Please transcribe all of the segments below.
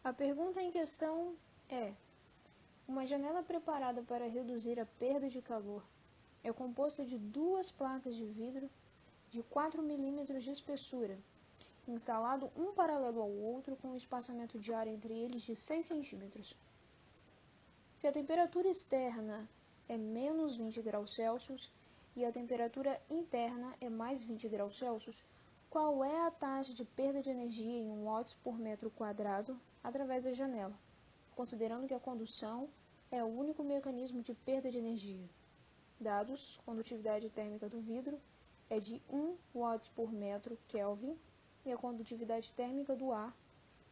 A pergunta em questão é: uma janela preparada para reduzir a perda de calor é composta de duas placas de vidro de 4 milímetros de espessura, instalado um paralelo ao outro com um espaçamento de ar entre eles de 6 centímetros. Se a temperatura externa é menos 20 graus Celsius e a temperatura interna é mais 20 graus Celsius, qual é a taxa de perda de energia em watts por metro quadrado através da janela, considerando que a condução é o único mecanismo de perda de energia? Dados: condutividade térmica do vidro é de 1 watts por metro Kelvin e a condutividade térmica do ar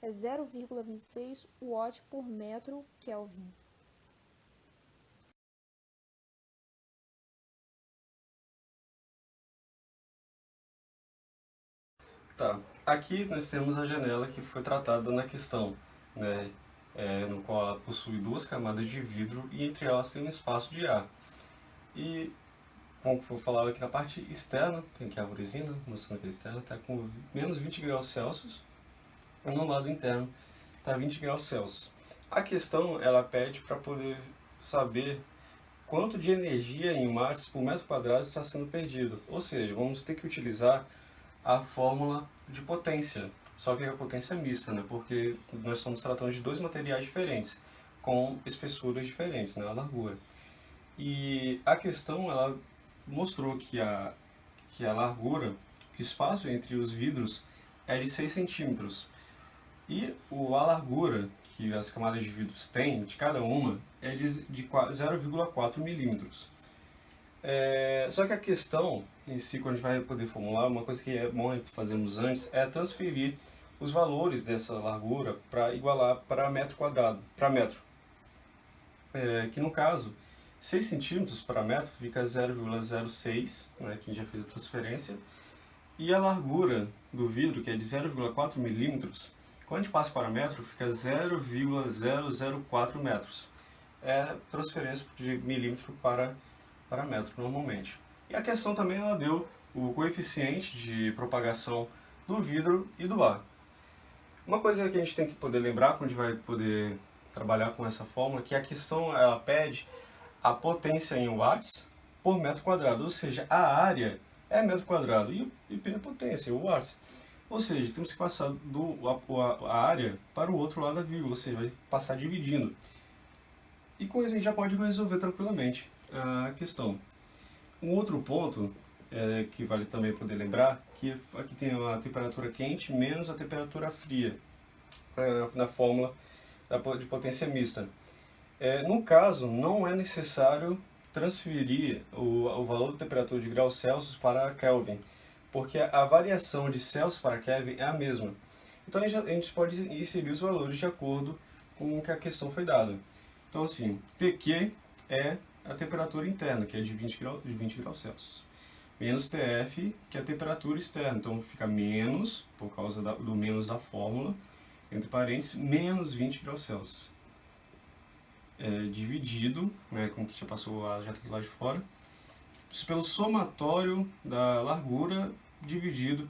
é 0,26 watt por metro Kelvin. Tá, aqui nós temos a janela que foi tratada na questão, né, no qual ela possui duas camadas de vidro e entre elas tem um espaço de ar. E, como foi falado aqui na parte externa, tem aqui a arvorezinha mostrando que a externa está com menos 20 graus Celsius, e no lado interno está 20 graus Celsius. A questão, ela pede para poder saber quanto de energia em watts por metro quadrado está sendo perdido. Ou seja, vamos ter que utilizar a fórmula de potência, só que a potência é mista, né? Porque nós estamos tratando de dois materiais diferentes, com espessuras diferentes, né? A largura. E a questão, ela mostrou que a largura, que o espaço entre os vidros é de 6 centímetros. E a largura que as camadas de vidros têm, de cada uma, é de 0,4 milímetros. Só que a questão em si, quando a gente vai poder formular, uma coisa que é bom fazermos antes é transferir os valores dessa largura para igualar para metro quadrado, para metro. Que no caso, 6 centímetros para metro fica 0,06, né, que a gente já fez a transferência, e a largura do vidro, que é de 0,4 milímetros, quando a gente passa para metro, fica 0,004 metros. É transferência de milímetro para metro normalmente. E a questão também ela deu o coeficiente de propagação do vidro e do ar. Uma coisa que a gente tem que poder lembrar quando a gente vai poder trabalhar com essa fórmula, que a questão ela pede a potência em watts por metro quadrado, ou seja, a área é metro quadrado e a potência, o watts. Ou seja, temos que passar a área para o outro lado da vírgula, ou seja, vai passar dividindo. E com isso a gente já pode resolver tranquilamente a questão. Um outro ponto que vale também poder lembrar, que aqui tem a temperatura quente menos a temperatura fria na fórmula de potência mista. No caso, não é necessário transferir o valor da temperatura de graus Celsius para Kelvin, porque a variação de Celsius para Kelvin é a mesma. Então a gente pode inserir os valores de acordo com o que a questão foi dada. Então assim, TQ é a temperatura interna, que é de 20 graus Celsius. Menos TF, que é a temperatura externa. Então fica menos, por causa do menos da fórmula, entre parênteses, menos 20 graus Celsius. Dividido, né, como que já passou a janta aqui lá de fora, pelo somatório da largura dividido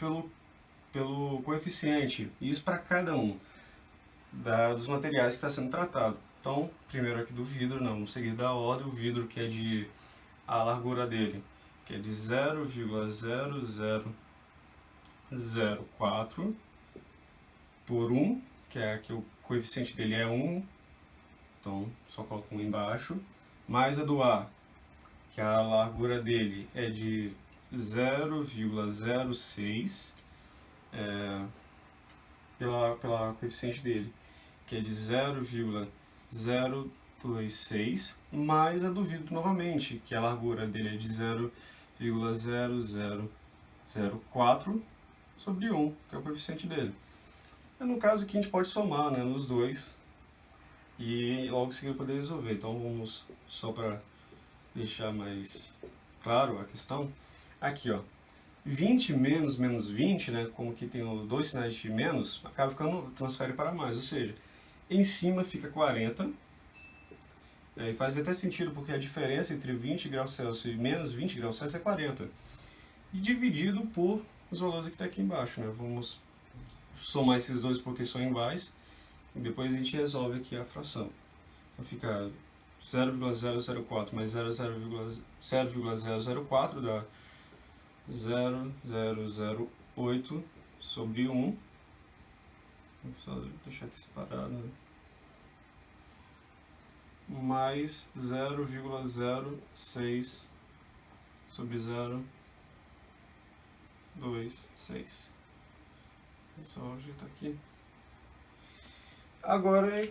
pelo coeficiente. Isso para cada um dos materiais que está sendo tratado. Então, primeiro aqui do vidro, não, vamos seguir da ordem, o vidro que é de a largura dele, que é de 0,0004 por 1, que é que o coeficiente dele é 1, então só coloco 1 embaixo, mais a do ar, que a largura dele é de 0,06 pela coeficiente dele, que é de 0,026, mais a do vidro novamente, que a largura dele é de 0,0004 sobre 1, que é o coeficiente dele. No caso aqui a gente pode somar, né, nos dois e logo em seguida poder resolver. Então vamos, só para deixar mais claro a questão, aqui ó, 20 menos menos 20, né, como que tem dois sinais de menos, acaba ficando, transfere para mais, ou seja, em cima fica 40, e faz até sentido porque a diferença entre 20 graus Celsius e menos 20 graus Celsius é 40, e dividido por os valores que está aqui embaixo, né, vamos somar esses dois porque são iguais, E depois a gente resolve aqui a fração. Então fica 0,004 mais 0,004 dá 0,008 sobre 1. Só deixar aqui separado. Mais 0,06 sobre 0,26. Só ajeitar aqui. Agora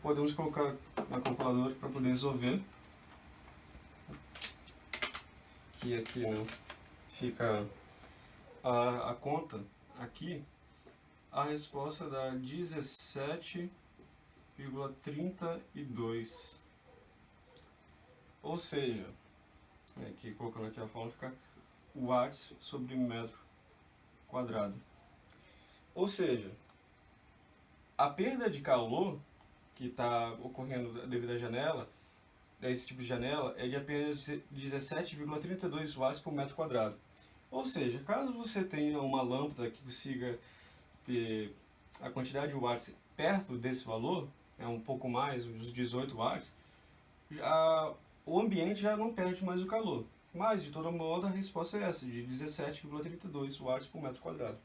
podemos colocar na calculadora para poder resolver. Que aqui, né, fica a conta aqui. A resposta dá 17,32. Ou seja, aqui colocando aqui a fórmula, fica watts sobre metro quadrado. Ou seja, a perda de calor que está ocorrendo devido à janela, desse tipo de janela, é de apenas 17,32 watts por metro quadrado. Ou seja, caso você tenha uma lâmpada que consiga ter a quantidade de watts perto desse valor, um pouco mais, uns 18 watts, o ambiente já não perde mais o calor. Mas, de todo modo, a resposta é essa, de 17,32 watts por metro quadrado.